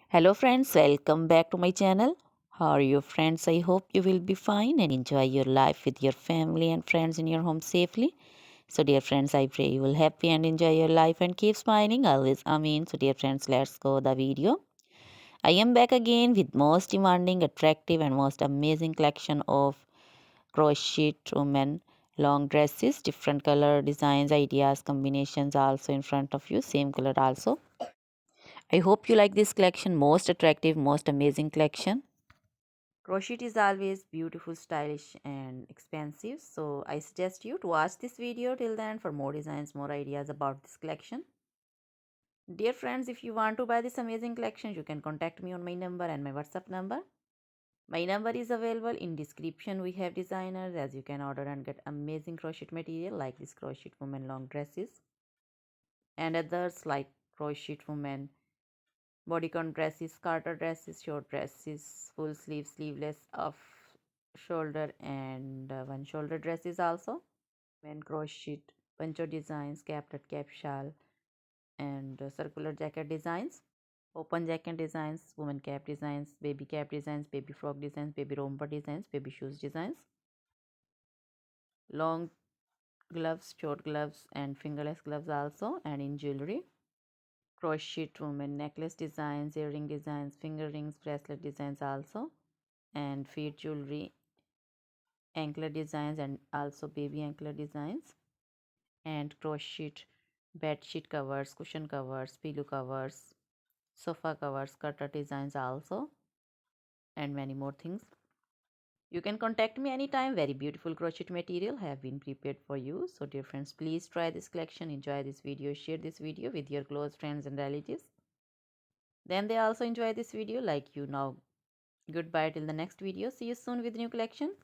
Hello friends, welcome back to my channel. How are you friends? I hope you will be fine and enjoy your life with your family and friends in your home safely. So dear friends, I pray you will happy and enjoy your life and keep smiling always. Amen. So dear friends, let's go the video. I am back again with most demanding, attractive and most amazing collection of crochet women long dresses, different color designs, ideas, combinations also in front of you, same color also. I hope you like this collection, most attractive, most amazing collection. Crochet is always beautiful, stylish and expensive. So I suggest you to watch this video till then for more designs, more ideas about this collection. Dear friends, if you want to buy this amazing collection, you can contact me on my number and my WhatsApp number. My number is available in description. We have designers as you can order and get amazing crochet material like this crochet woman long dresses and others like crochet woman bodycon dresses, garter dresses, short dresses, full sleeve, sleeveless, off shoulder and one shoulder dresses also. Men crochet, poncho designs, caplet, cap shawl and circular jacket designs. Open jacket designs, woman cap designs, baby cap designs, baby frog designs, baby romper designs, baby shoes designs. Long gloves, short gloves and fingerless gloves also and in jewelry. Crochet woman necklace designs, earring designs, finger rings, bracelet designs also and feet jewelry, anklet designs and also baby anklet designs and crochet bed sheet covers, cushion covers, pillow covers, sofa covers, cutter designs also and many more things. You can contact me anytime. Very beautiful crochet material have been prepared for you. So dear friends, please try this collection, enjoy this video, share this video with your close friends and relatives. Then they also enjoy this video like you now. Goodbye till the next video. See you soon with new collection.